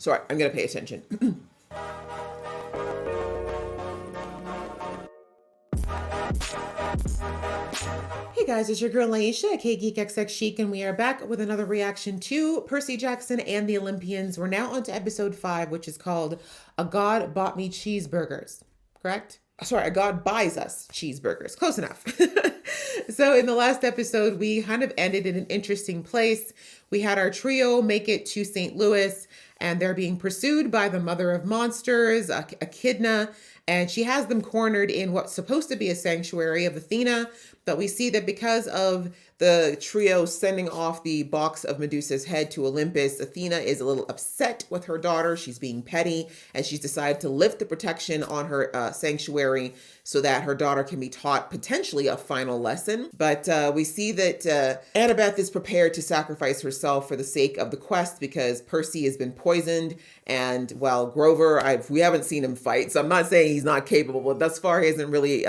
Sorry, I'm going to pay attention. Hey guys, it's your girl Laisha, aka Geek XX Chic, and we are back with another reaction to Percy Jackson and the Olympians. We're now on to episode 5, which is called A God Bought Me Cheeseburgers. Correct? Sorry, a God buys us cheeseburgers. Close enough. So in the last episode, we kind of ended in an interesting place. We had our trio make it to St. Louis, and they're being pursued by the mother of monsters, Echidna, and she has them cornered in what's supposed to be a sanctuary of Athena. But we see that because of the trio sending off the box of Medusa's head to Olympus, Athena is a little upset with her daughter. She's being petty, and she's decided to lift the protection on her sanctuary so that her daughter can be taught potentially a final lesson. But we see that Annabeth is prepared to sacrifice herself for the sake of the quest because Percy has been poisoned. And while Grover, we haven't seen him fight, so I'm not saying he's not capable, but thus far he hasn't really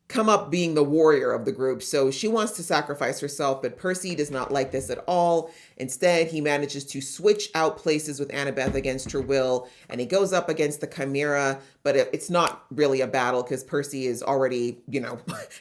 come up being the warrior of the group. So she wants to sacrifice herself, but Percy does not like this at all. Instead, he manages to switch out places with Annabeth against her will, and he goes up against the Chimera, but it's not really a battle because Percy is already,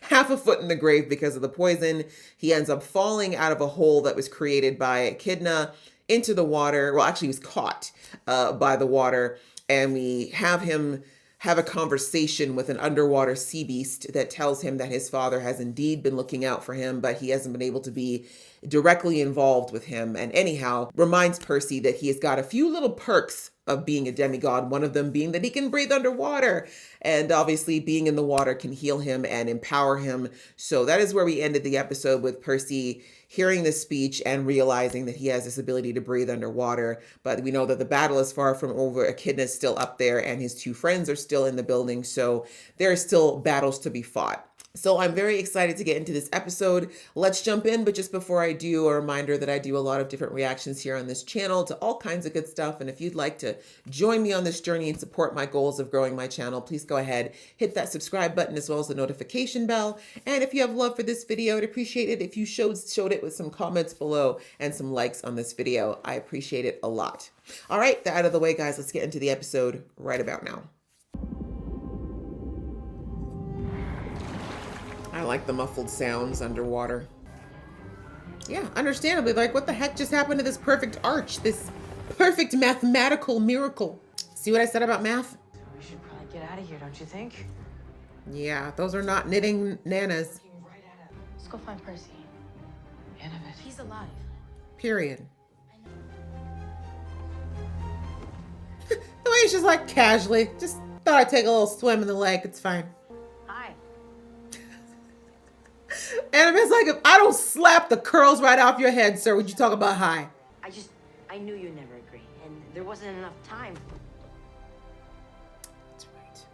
half a foot in the grave because of the poison. He ends up falling out of a hole that was created by Echidna into the water. Well, actually, he was caught by the water, and we have him have a conversation with an underwater sea beast that tells him that his father has indeed been looking out for him, but he hasn't been able to be directly involved with him. And anyhow, reminds Percy that he has got a few little perks of being a demigod, one of them being that he can breathe underwater. And obviously being in the water can heal him and empower him. So that is where we ended the episode, with Percy hearing this speech and realizing that he has this ability to breathe underwater. But we know that the battle is far from over. Echidna is still up there and his two friends are still in the building. So there are still battles to be fought. So I'm very excited to get into this episode. Let's jump in, but just before I do, a reminder that I do a lot of different reactions here on this channel to all kinds of good stuff. And if you'd like to join me on this journey and support my goals of growing my channel, please go ahead, hit that subscribe button as well as the notification bell. And if you have love for this video, I'd appreciate it if you showed it with some comments below and some likes on this video. I appreciate it a lot. All right, that out of the way, guys, let's get into the episode right about now. I like the muffled sounds underwater. Yeah, understandably, like, what the heck just happened to this perfect arch, this perfect mathematical miracle? See what I said about math? We should probably get out of here, don't you think? Yeah, those are not knitting nanas. Right at it. Let's go find Percy. Annabeth. He's alive. Period. The way she's just like casually, just thought I'd take a little swim in the lake, it's fine. Hi. And it's like, if I don't slap the curls right off your head, sir, would you talk about hi? I knew you'd never agree, and there wasn't enough time. That's right.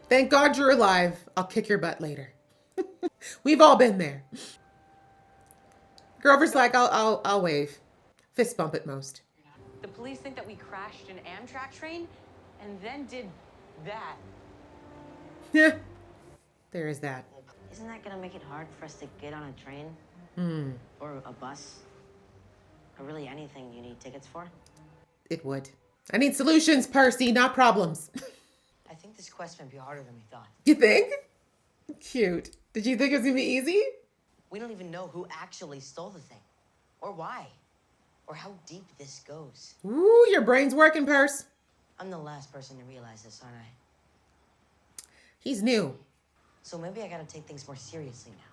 Thank God you're alive. I'll kick your butt later. We've all been there. Grover's like, I'll wave. Fist bump at most. The police think that we crashed an Amtrak train and then did that. Yeah, there is that. Isn't that gonna make it hard for us to get on a train? Or a bus? Or really anything you need tickets for? It would. I need solutions, Percy, not problems. I think this quest might be harder than we thought. You think? Cute. Did you think it was gonna be easy? We don't even know who actually stole the thing. Or why. Or how deep this goes. Ooh, your brain's working, Perce. I'm the last person to realize this, aren't I? He's new. So maybe I gotta take things more seriously now.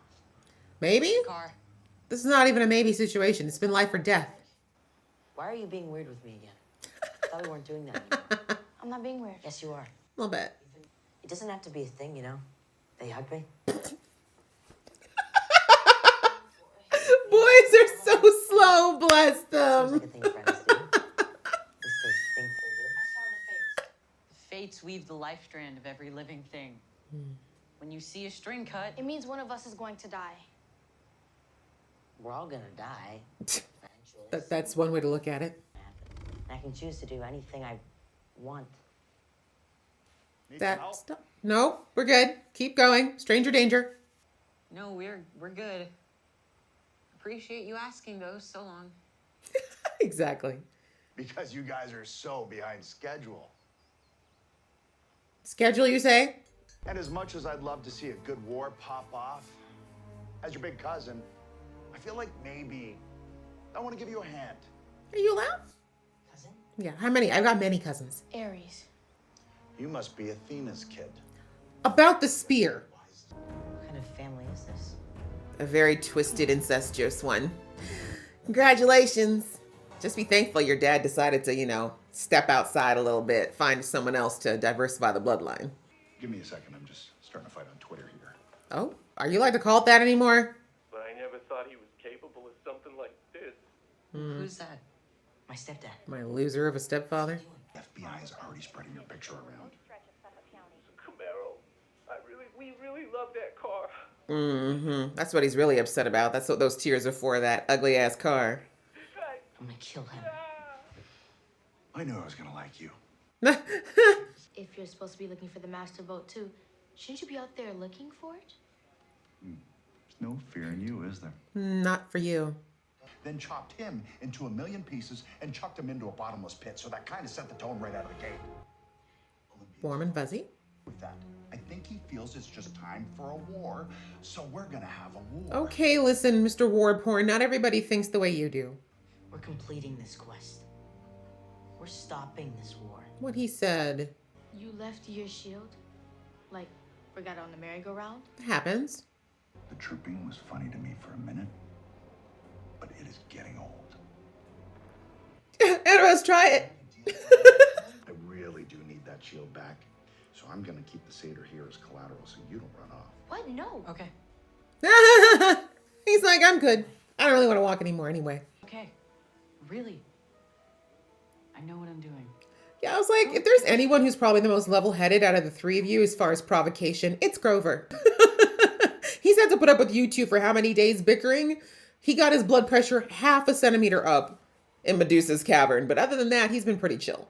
Maybe? Car. This is not even a maybe situation. It's been life or death. Why are you being weird with me again? I thought we weren't doing that anymore. I'm not being weird. Yes, you are. A little bit. It doesn't have to be a thing, you know? They hug me. Boys are so slow, bless Seems them. like a thing friends do. At least they think they do. I saw the fates. The fates weave the life strand of every living thing. When you see a string cut, It means one of us is going to die. We're all gonna die. Eventually. That's one way to look at it. And I can choose to do anything I want. That's no, we're good. Keep going. Stranger danger. no, we're good. Appreciate you asking though, so long. Exactly. because you guys are so behind schedule. Schedule, you say? And as much as I'd love to see a good war pop off, as your big cousin, I feel like maybe I want to give you a hand. Are you allowed? Cousin? Yeah, how many? I've got many cousins. Aries. You must be Athena's kid. About the spear. What kind of family is this? A very twisted, incestuous one. Congratulations. Just be thankful your dad decided to, you know, step outside a little bit, find someone else to diversify the bloodline. Give me a second. I'm just starting to fight on Twitter here. Oh, are you allowed to call it that anymore? But I never thought he was capable of something like this. Who's that? My stepdad. My loser of a stepfather. FBI is already spreading your picture around. Camaro, we really love that car. Mm-hmm. That's what he's really upset about. That's what those tears are for, that ugly ass car. I'm gonna kill him. I knew I was gonna like you. If you're supposed to be looking for the master vote too, shouldn't you be out there looking for it? There's no fear in you, is there? Not for you. Then chopped him into a million pieces and chucked him into a bottomless pit. So that kind of set the tone right out of the gate. Warm and fuzzy. With that, I think he feels it's just time for a war. So we're gonna have a war. Okay, listen, Mr. War Porn, not everybody thinks the way you do. We're completing this quest. We're stopping this war. What he said You left your shield? Like, forgot it on the merry-go-round? happens. The tripping was funny to me for a minute, but it is getting old. Let's try it. I really do need that shield back. So I'm gonna keep the satyr here as collateral so you don't run off. What? No. Okay. He's like, I'm good. I don't really want to walk anymore anyway. Okay. Really? I know what I'm doing. Yeah, I was like, if there's anyone who's probably the most level-headed out of the three of you as far as provocation, it's Grover. He's had to put up with you two for how many days bickering? He got his blood pressure half a centimeter up in Medusa's cavern, but other than that, he's been pretty chill.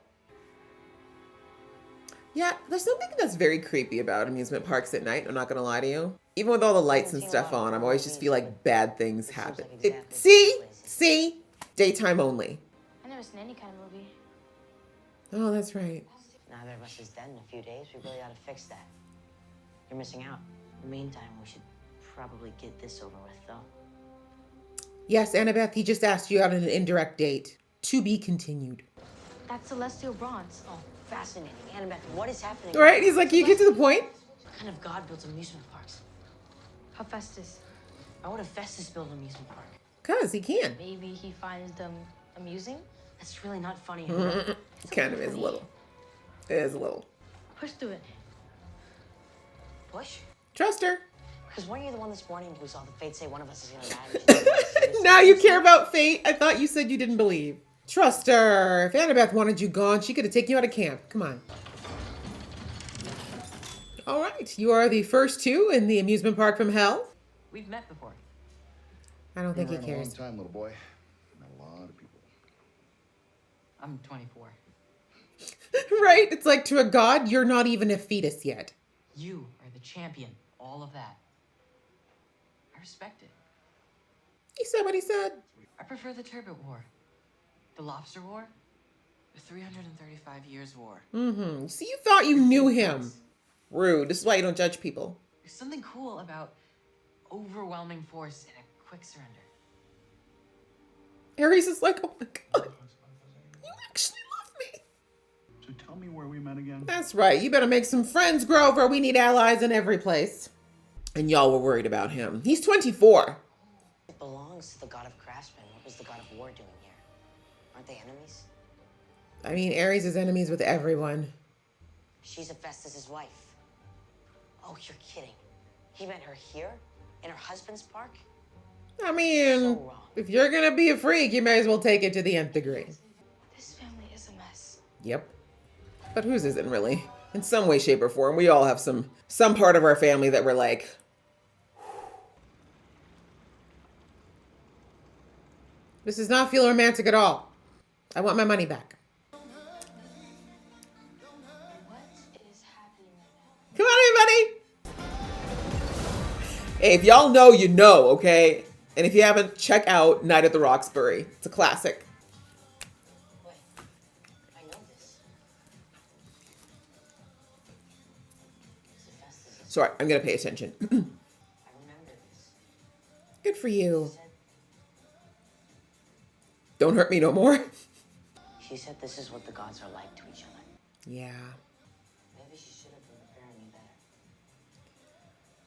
Yeah, there's something that's very creepy about amusement parks at night, I'm not gonna lie to you. Even with all the lights and stuff on, I always just feel like bad things happen. See? Daytime only. I never seen any kind of movie. Oh, that's right. Neither of us is dead in a few days. We really ought to fix that. You're missing out. In the meantime, we should probably get this over with, though. Yes, Annabeth, he just asked you out on an indirect date. To be continued. That's celestial bronze. Oh, fascinating. Annabeth, what is happening? All right, he's like, can you get to the point? What kind of god builds amusement parks? Hephaestus. Why would Hephaestus build an amusement park? Because he can. Maybe he finds them amusing? That's really not funny. Annabeth. It's Kind of is a little. It is a little. Push through it. Push? Trust her. Because weren't you the one this morning who saw the fate say one of us is gonna die? We should take it seriously? Now you care about fate. I thought you said you didn't believe. Trust her. If Annabeth wanted you gone, she could have taken you out of camp. Come on. All right. You are the first two in the amusement park from hell. We've met before. I don't think he Been around a long cares. time, little boy. Met a lot of people. I'm 24. Right? It's like, to a god, you're not even a fetus yet. You are the champion. All of that. I respect it. He said what he said. I prefer the Turbot War. The Lobster War. The 335 Years War. Mm-hmm. See, you thought you knew him. Rude. This is why you don't judge people. There's something cool about overwhelming force and a quick surrender. Ares is like, oh my god. You actually love me. So tell me where we met again. That's right. You better make some friends, Grover. We need allies in every place. And y'all were worried about him. He's 24. It belongs to the god of craftsmen. What was the god of war doing here? Aren't they enemies? I mean, Ares is enemies with everyone. She's Hephaestus' wife. Oh, you're kidding. He met her here? In her husband's park? I mean, So wrong. if you're gonna be a freak, you may as well take it to the nth degree. This family is a mess. Yep. But whose isn't really? In some way, shape, or form, we all have some part of our family that we're like, this does not feel romantic at all. I want my money back. What is happening right now? Come on, everybody. Hey, if y'all know, you know, okay? And if you haven't, check out Night at the Roxbury. It's a classic. Sorry, I'm gonna pay attention. I remember this. Good for you. She said, Don't hurt me no more. she said this is what the gods are like to each other. Yeah. Maybe she should have been preparing me better.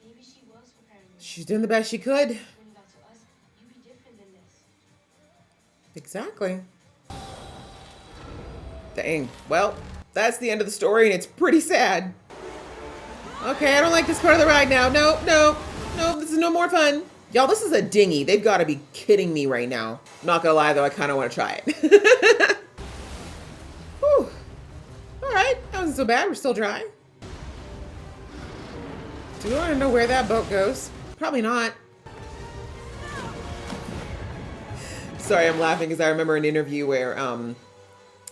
Maybe she was preparing you. She's doing the best she could. When you got to us, you'd be different than this. Exactly. Dang. Well, that's the end of the story, and it's pretty sad. Okay, I don't like this part of the ride now. No, no, no, this is no more fun. Y'all, this is a dinghy. They've got to be kidding me right now. Not gonna lie, though, I kind of want to try it. Whew. All right, that wasn't so bad. We're still dry. Do we want to know where that boat goes? Probably not. Sorry, I'm laughing because I remember an interview where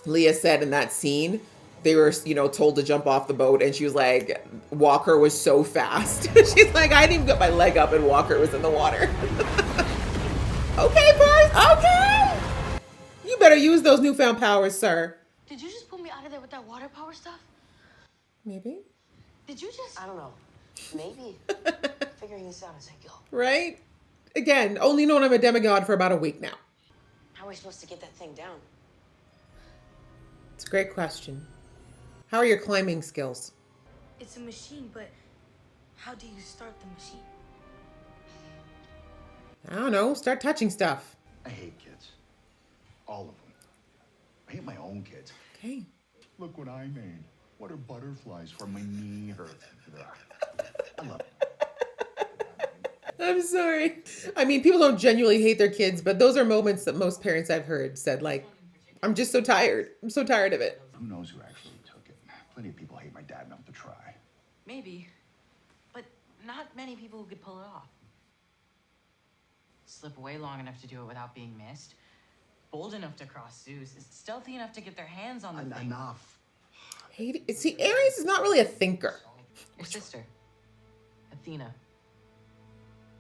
Leah said in that scene, they were, you know, told to jump off the boat, and she was like, Walker was so fast. She's like, I didn't even get my leg up and Walker was in the water. Okay, Percy, okay. You better use those newfound powers, sir. Did you just pull me out of there with that water power stuff? Maybe. Did you just? I don't know. Maybe. Figuring this out as I go. Right? Again, only known I'm a demigod for about a week now. How are we supposed to get that thing down? It's a great question. How are your climbing skills? It's a machine, but how do you start the machine? I don't know. Start touching stuff. I hate kids. All of them. I hate my own kids. Okay. Look what I made. What are butterflies for my knee hurt? I love it. I'm sorry. I mean, people don't genuinely hate their kids, but those are moments that most parents I've heard said, like, I'm just so tired. I'm so tired of it. Who knows who actually took it? Plenty of people hate my dad enough to try. Maybe, but not many people who could pull it off. Slip away long enough to do it without being missed. Bold enough to cross Zeus. Stealthy enough to get their hands on the thing. Enough. Hate it. See, Ares is not really a thinker. Your sister, Athena.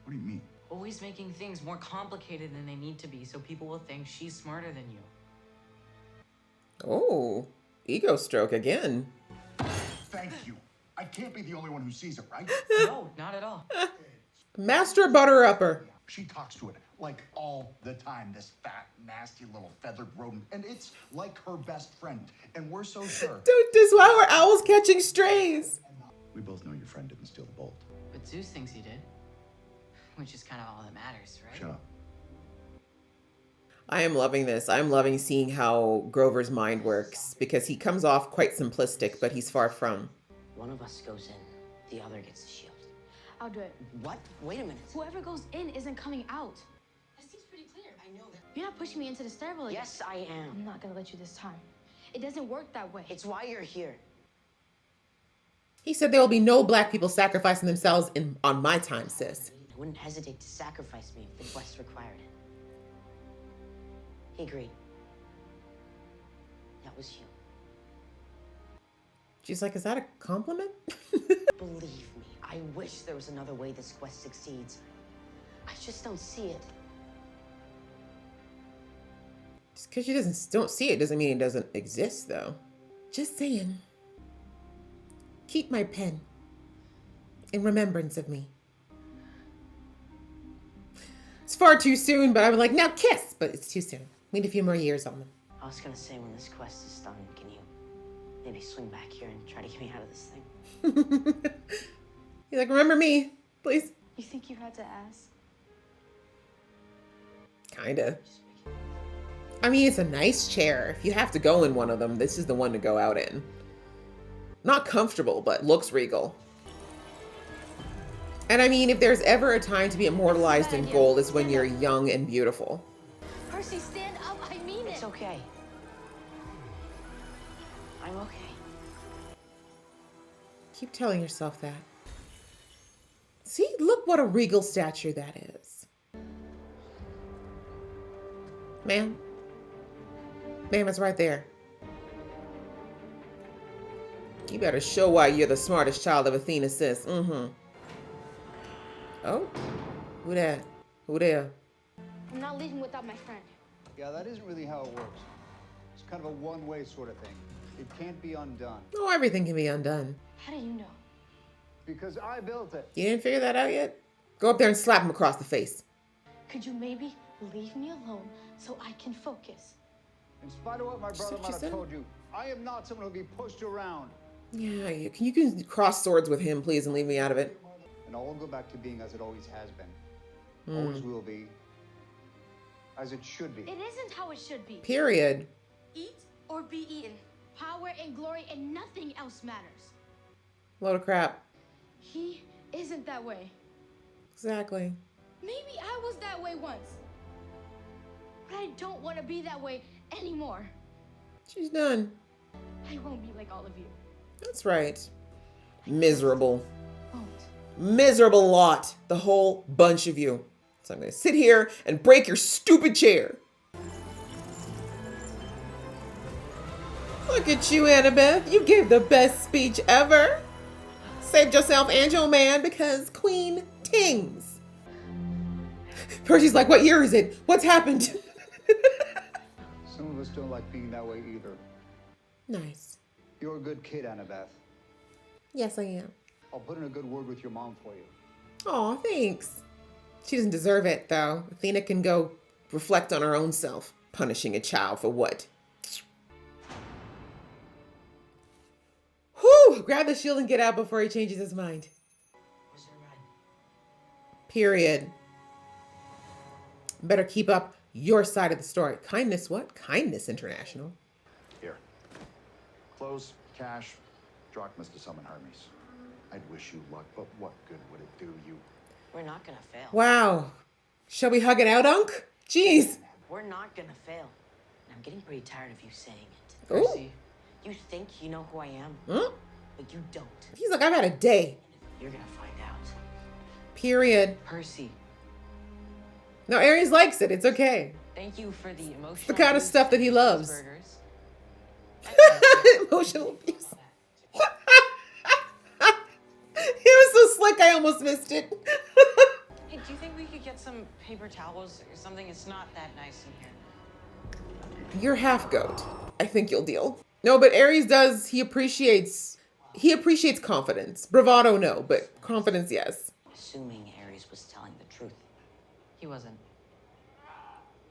What do you mean? Always making things more complicated than they need to be so people will think she's smarter than you. Oh, ego stroke again. Thank you. I can't be the only one who sees it, right? No, not at all. Master butter upper. She talks to it like all the time, this fat, nasty little feathered rodent. And it's like her best friend. And we're so sure. Dude, this is why we're owls catching strays. We both know your friend didn't steal the bolt. But Zeus thinks he did. Which is kind of all that matters, right? Shut up. I am loving this. I'm loving seeing how Grover's mind works because he comes off quite simplistic, but he's far from. One of us goes in, the other gets the shield. I'll do it. What? Wait a minute. Whoever goes in isn't coming out. That seems pretty clear. I know that. You're not pushing me into the stairwell again. Yes, I am. I'm not gonna let you this time. It doesn't work that way. It's why you're here. He said there will be no black people sacrificing themselves on my time, sis. I wouldn't hesitate to sacrifice me if the quest required it. He agreed. That was you. She's like, is that a compliment? Believe me, I wish there was another way this quest succeeds. I just don't see it. Just because you don't see it doesn't mean it doesn't exist, though. Just saying. Keep my pen in remembrance of me. It's far too soon, but I was like, now kiss! But it's too soon. We need a few more years on them. I was gonna say, when this quest is done, can you maybe swing back here and try to get me out of this thing? He's like, remember me, please. You think you had to ask? Kinda. I mean, it's a nice chair. If you have to go in one of them, this is the one to go out in. Not comfortable, but looks regal. And I mean, if there's ever a time to be immortalized in gold, is when you're young and beautiful. Percy, stand up. I mean it. It's okay. I'm okay. Keep telling yourself that. See, look what a regal stature that is. Ma'am. Ma'am, it's right there. You better show why you're the smartest child of Athena, sis. Mm-hmm. Oh, who that? Who there? I'm not leaving without my friend. Yeah, that isn't really how it works. It's kind of a one-way sort of thing. It can't be undone. Oh, everything can be undone. How do you know? Because I built it. You didn't figure that out yet? Go up there and slap him across the face. Could you maybe leave me alone so I can focus? In spite of what my brother what might you have said. told you, I am not someone who'll be pushed around. Yeah, you can cross swords with him, please, and leave me out of it. And all will go back to being as it always has been. Always will be. As it should be. It isn't how it should be. Period. Eat or be eaten. Power and glory and nothing else matters. Load of crap. He isn't that way. Exactly. Maybe I was that way once. But I don't want to be that way anymore. She's done. I won't be like all of you. That's right. Miserable. Won't. Miserable lot. The whole bunch of you. So I'm going to sit here and break your stupid chair. Look at you, Annabeth. You gave the best speech ever. Saved yourself and your man because Queen tings. Percy's like, what year is it? What's happened? Some of us don't like being that way either. Nice. You're a good kid, Annabeth. Yes, I am. I'll put in a good word with your mom for you. Aw, thanks. She doesn't deserve it, though. Athena can go reflect on her own self. Punishing a child for what? Whew! Grab the shield and get out before he changes his mind. Was there right? Period. Better keep up your side of the story. Kindness what? Kindness International. Here. Clothes, cash, drachmas to summon Hermes. I'd wish you luck, but what good would it do you? We're not gonna fail. Wow. Shall we hug it out, Unc? Jeez. We're not gonna fail. And I'm getting pretty tired of you saying it. Ooh. Percy, you think you know who I am, Huh? but you don't. He's like, I've had a day. You're gonna find out. Period. Percy, No, Aries likes it. It's okay. thank you for the emotional. It's the kind of abuse stuff that he and loves. cheeseburgers. Emotional abuse. He was so slick, I almost missed it. Hey, do you think we could get some paper towels or something? It's not that nice in here. You're half goat. I think you'll deal. No, but Aries does, he appreciates confidence. Bravado, no, but confidence, yes. Assuming Ares was telling the truth. He wasn't.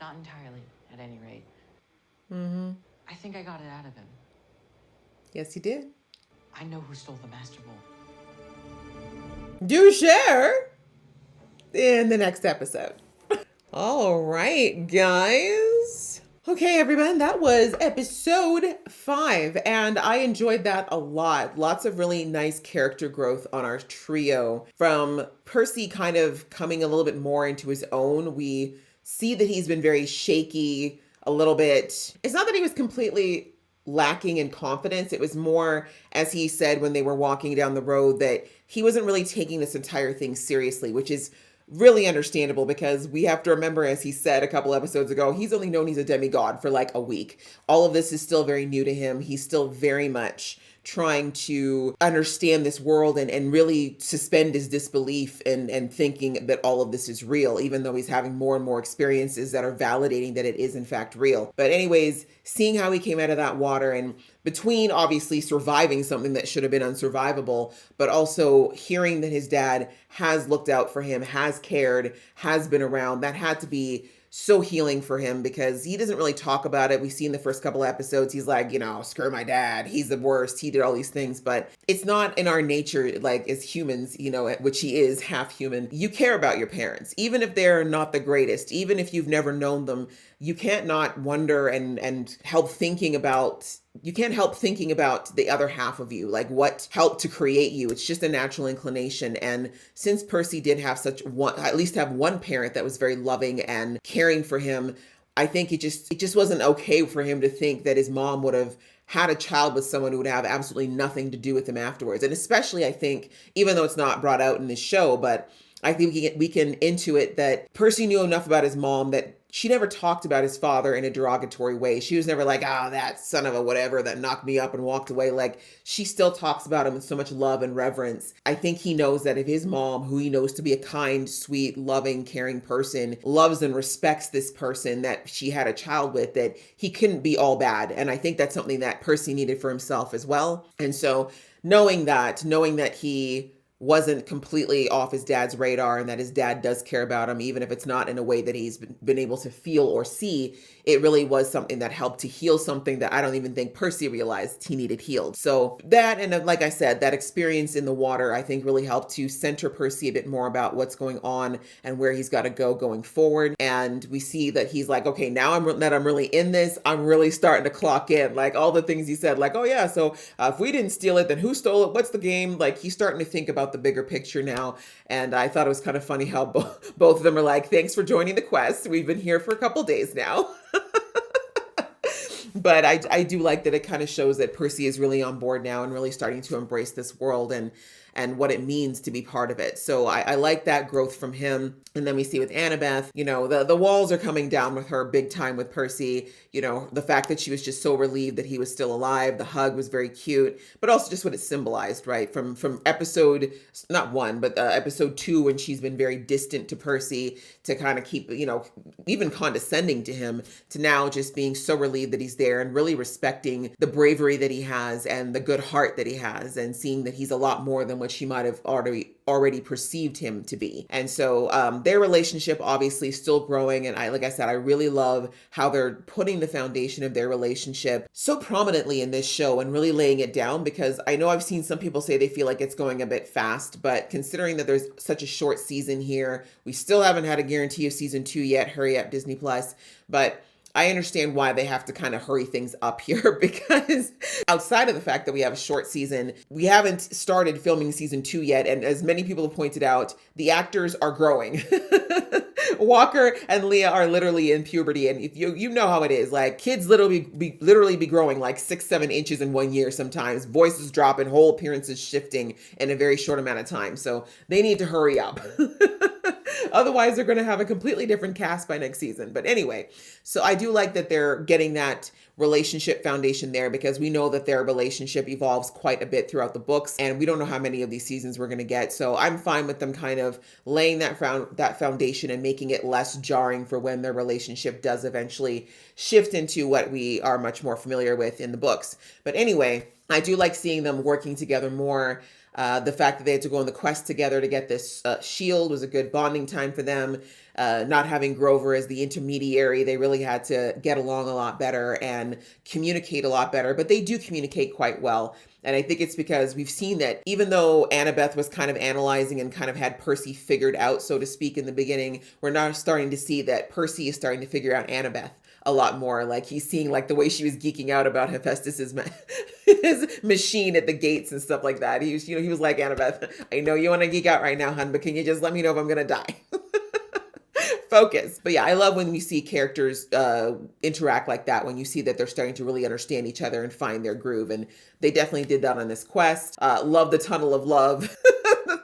Not entirely, at any rate. Mm-hmm. I think I got it out of him. Yes, he did. I know who stole the Master Bowl. Do share in the next episode. All right, guys. Okay, everyone, that was episode 5, and I enjoyed that a lot. Lots of really nice character growth on our trio. From Percy kind of coming a little bit more into his own, we see that he's been very shaky a little bit. It's not that he was completely lacking in confidence. It was more, as he said when they were walking down the road, that he wasn't really taking this entire thing seriously, which is really understandable because we have to remember, as he said a couple episodes ago, he's only known he's a demigod for like a week. All of this is still very new to him. He's still very much trying to understand this world and really suspend his disbelief and thinking that all of this is real, even though he's having more and more experiences that are validating that it is in fact real. But anyways, seeing how he came out of that water, and between obviously surviving something that should have been unsurvivable, but also hearing that his dad has looked out for him, has cared, has been around, that had to be so healing for him because he doesn't really talk about it. We see in the first couple episodes, he's like, screw my dad. He's the worst. He did all these things, but it's not in our nature, like as humans, which he is half human. You care about your parents, even if they're not the greatest, even if you've never known them. You can't not wonder and help thinking about, you can't help thinking about the other half of you, like what helped to create you. It's just a natural inclination. And since Percy did have at least have one parent that was very loving and caring for him, I think it just wasn't okay for him to think that his mom would have had a child with someone who would have absolutely nothing to do with him afterwards. And especially, I think, even though it's not brought out in this show, but I think we can intuit that Percy knew enough about his mom that she never talked about his father in a derogatory way. She was never like, that son of a whatever that knocked me up and walked away. Like, she still talks about him with so much love and reverence. I think he knows that if his mom, who he knows to be a kind, sweet, loving, caring person, loves and respects this person that she had a child with, that he couldn't be all bad. And I think that's something that Percy needed for himself as well. And so knowing that he wasn't completely off his dad's radar and that his dad does care about him, even if it's not in a way that he's been able to feel or see. It really was something that helped to heal something that I don't even think Percy realized he needed healed. So that, and like I said, that experience in the water, I think really helped to center Percy a bit more about what's going on and where he's got to go going forward. And we see that he's like, okay, now I'm really in this, I'm really starting to clock in, like all the things he said, like, oh yeah, so if we didn't steal it, then who stole it? What's the game? Like, he's starting to think about the bigger picture now. And I thought it was kind of funny how both of them are like, thanks for joining the quest. We've been here for a couple days now. But I do like that it kind of shows that Percy is really on board now and really starting to embrace this world and what it means to be part of it. So I like that growth from him. And then we see with Annabeth, you know, the walls are coming down with her big time with Percy. You know, the fact that she was just so relieved that he was still alive. The hug was very cute, but also just what it symbolized, right? From episode, not one, but episode 2, when she's been very distant to Percy, to kind of keep, you know, even condescending to him, to now just being so relieved that he's there and really respecting the bravery that he has and the good heart that he has, and seeing that he's a lot more than what she might have already perceived him to be. And so their relationship obviously still growing. And like I said, I really love how they're putting the foundation of their relationship so prominently in this show and really laying it down, because I know I've seen some people say they feel like it's going a bit fast, but considering that there's such a short season here, we still haven't had a guarantee of season 2 yet. Hurry up, Disney Plus. But I understand why they have to kind of hurry things up here, because outside of the fact that we have a short season, we haven't started filming season 2 yet. And as many people have pointed out, the actors are growing. Walker and Leah are literally in puberty. And if you know how it is, like, kids literally be growing like 6-7 inches in 1 year sometimes. Voices dropping, whole appearances shifting in a very short amount of time. So they need to hurry up. Otherwise, they're going to have a completely different cast by next season. But anyway, so I do like that they're getting that relationship foundation there, because we know that their relationship evolves quite a bit throughout the books, and we don't know how many of these seasons we're going to get. So I'm fine with them kind of laying that foundation and making it less jarring for when their relationship does eventually shift into what we are much more familiar with in the books. But anyway, I do like seeing them working together more. The fact that they had to go on the quest together to get this shield was a good bonding time for them. Not having Grover as the intermediary, they really had to get along a lot better and communicate a lot better, but they do communicate quite well. And I think it's because we've seen that even though Annabeth was kind of analyzing and kind of had Percy figured out, so to speak, in the beginning, we're now starting to see that Percy is starting to figure out Annabeth a lot more. Like, he's seeing like the way she was geeking out about Hephaestus's his machine at the gates and stuff like that. He was like, Annabeth, I know you want to geek out right now, hun, but can you just let me know if I'm going to die? Focus. But yeah, I love when you see characters interact like that, when you see that they're starting to really understand each other and find their groove. And they definitely did that on this quest. Love the Tunnel of Love.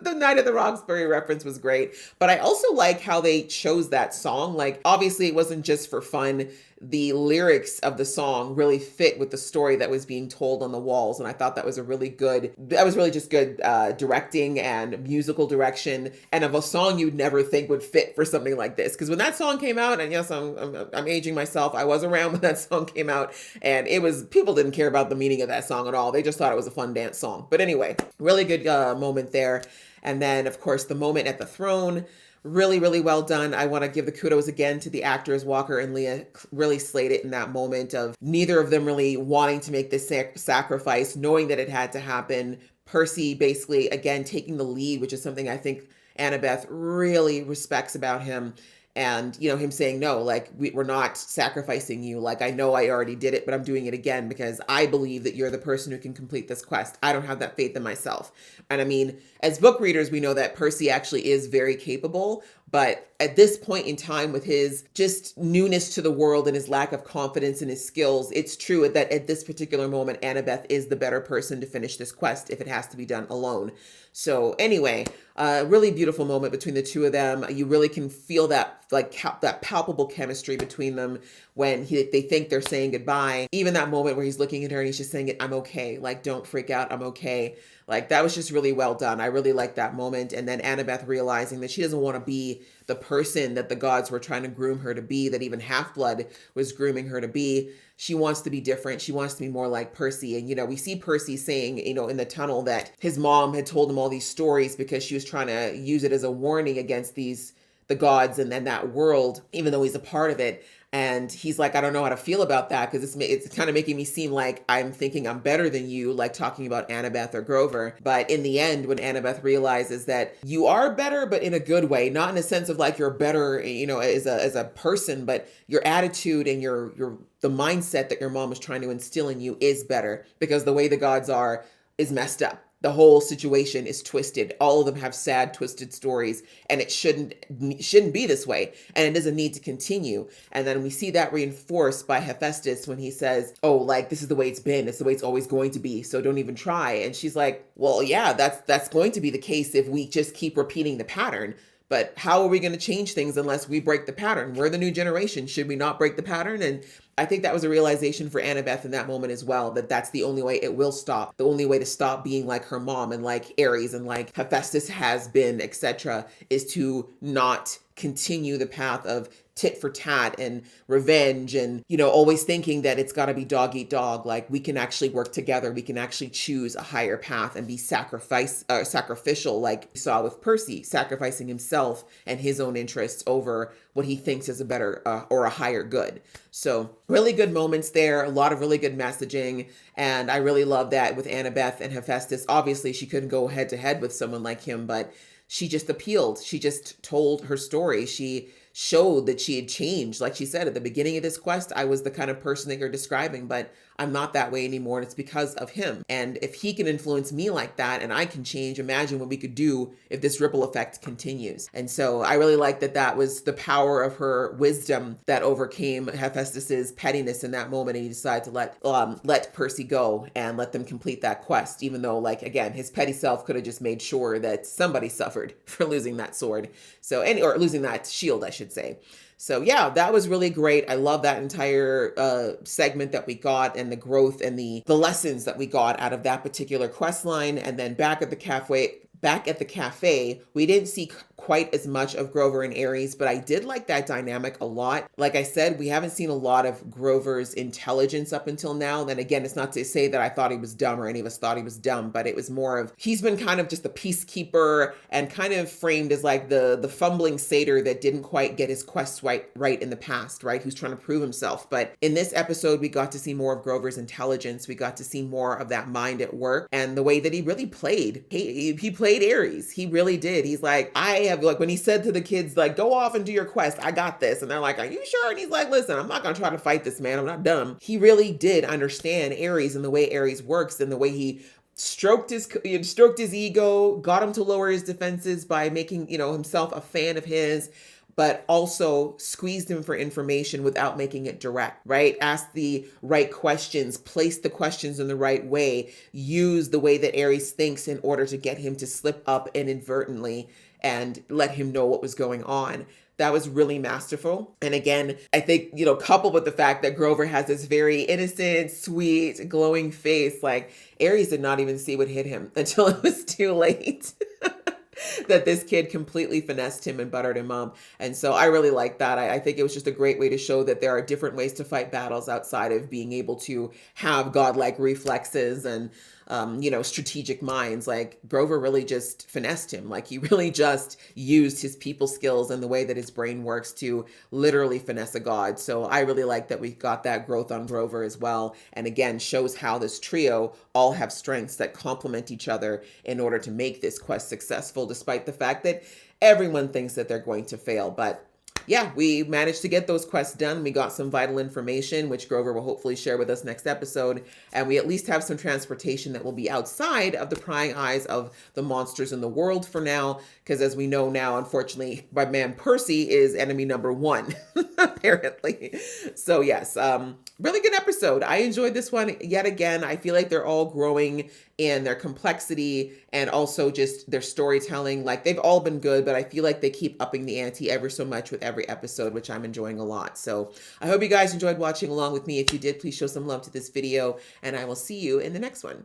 The Night of the Roxbury reference was great. But I also like how they chose that song. Like, obviously it wasn't just for fun. The lyrics of the song really fit with the story that was being told on the walls. And I thought that was really good directing and musical direction, and of a song you'd never think would fit for something like this. Because when that song came out, and yes, I'm aging myself, I was around when that song came out, and people didn't care about the meaning of that song at all. They just thought it was a fun dance song. But anyway, really good moment there. And then, of course, the moment at the throne, really, really well done. I want to give the kudos again to the actors. Walker and Leah really slayed it in that moment of neither of them really wanting to make this sacrifice, knowing that it had to happen. Percy basically, again, taking the lead, which is something I think Annabeth really respects about him. And, him saying, no, like, we're not sacrificing you. Like, I know I already did it, but I'm doing it again because I believe that you're the person who can complete this quest. I don't have that faith in myself. And I mean, as book readers, we know that Percy actually is very capable. But at this point in time, with his just newness to the world and his lack of confidence in his skills, it's true that at this particular moment, Annabeth is the better person to finish this quest if it has to be done alone. So anyway, really beautiful moment between the two of them. You really can feel that that palpable chemistry between them when they think they're saying goodbye. Even that moment where he's looking at her and he's just saying, I'm okay. Like, don't freak out. I'm okay. Like, that was just really well done. I really liked that moment. And then Annabeth realizing that she doesn't want to be the person that the gods were trying to groom her to be, that even Half-Blood was grooming her to be. She wants to be different. She wants to be more like Percy. And, we see Percy saying, in the tunnel that his mom had told him all these stories because she was trying to use it as a warning against the gods and then that world, even though he's a part of it. And he's like, I don't know how to feel about that because it's kind of making me seem like I'm thinking I'm better than you, like talking about Annabeth or Grover. But in the end, when Annabeth realizes that you are better, but in a good way, not in a sense of like you're better, as a person, but your attitude and the mindset that your mom was trying to instill in you is better because the way the gods are is messed up. The whole situation is twisted. All of them have sad, twisted stories, and it shouldn't be this way, and it doesn't need to continue. And then we see that reinforced by Hephaestus when he says, "Oh, like this is the way it's been. It's the way it's always going to be. So don't even try." And she's like, "Well, yeah, that's going to be the case if we just keep repeating the pattern. But how are we going to change things unless we break the pattern? We're the new generation. Should we not break the pattern?" And I think that was a realization for Annabeth in that moment as well, that that's the only way it will stop. The only way to stop being like her mom and like Ares and like Hephaestus has been, etc., is to not continue the path of tit for tat and revenge and, always thinking that it's got to be dog eat dog. Like we can actually work together. We can actually choose a higher path and be sacrificial, like we saw with Percy, sacrificing himself and his own interests over what he thinks is a better or a higher good. So really good moments there, a lot of really good messaging. And I really love that with Annabeth and Hephaestus. Obviously, she couldn't go head to head with someone like him, but she just appealed. She just told her story. She showed that she had changed. Like she said, at the beginning of this quest, I was the kind of person that you're describing, but I'm not that way anymore. And it's because of him. And if he can influence me like that and I can change, imagine what we could do if this ripple effect continues. And so I really like that was the power of her wisdom that overcame Hephaestus's pettiness in that moment. And he decided to let Percy go and let them complete that quest, even though, like, again, his petty self could have just made sure that somebody suffered for losing that sword. Or losing that shield, I should say. So yeah, that was really great. I love that entire segment that we got and the growth and the lessons that we got out of that particular quest line. And then back at the cafe, we didn't see quite as much of Grover and Ares, but I did like that dynamic a lot. Like I said, we haven't seen a lot of Grover's intelligence up until now. Then again, it's not to say that I thought he was dumb or any of us thought he was dumb, but it was more of, he's been kind of just the peacekeeper and kind of framed as like the fumbling satyr that didn't quite get his quests right in the past, right? Who's trying to prove himself. But in this episode, we got to see more of Grover's intelligence. We got to see more of that mind at work and the way that he really played. He played Ares. He really did. He's like, like when he said to the kids, like, go off and do your quest. I got this. And they're like, are you sure? And he's like, listen, I'm not going to try to fight this man. I'm not dumb. He really did understand Ares and the way Ares works and the way he stroked his ego, got him to lower his defenses by making, himself a fan of his, but also squeezed him for information without making it direct, right? Ask the right questions, place the questions in the right way, use the way that Ares thinks in order to get him to slip up inadvertently and let him know what was going on. That was really masterful. And again, I think, coupled with the fact that Grover has this very innocent, sweet, glowing face, like Ares did not even see what hit him until it was too late. That this kid completely finessed him and buttered him up. And so I really like that. I think it was just a great way to show that there are different ways to fight battles outside of being able to have godlike reflexes and, strategic minds. Like Grover really just finessed him. Like he really just used his people skills and the way that his brain works to literally finesse a god. So I really like that we got that growth on Grover as well. And again, shows how this trio all have strengths that complement each other in order to make this quest successful, despite the fact that everyone thinks that they're going to fail. But yeah, we managed to get those quests done. We got some vital information, which Grover will hopefully share with us next episode. And we at least have some transportation that will be outside of the prying eyes of the monsters in the world for now. Because as we know now, unfortunately, my man Percy is enemy number one. apparently. So yes, really good episode. I enjoyed this one yet again. I feel like they're all growing in their complexity and also just their storytelling. Like they've all been good, but I feel like they keep upping the ante ever so much with every episode, which I'm enjoying a lot. So I hope you guys enjoyed watching along with me. If you did, please show some love to this video, and I will see you in the next one.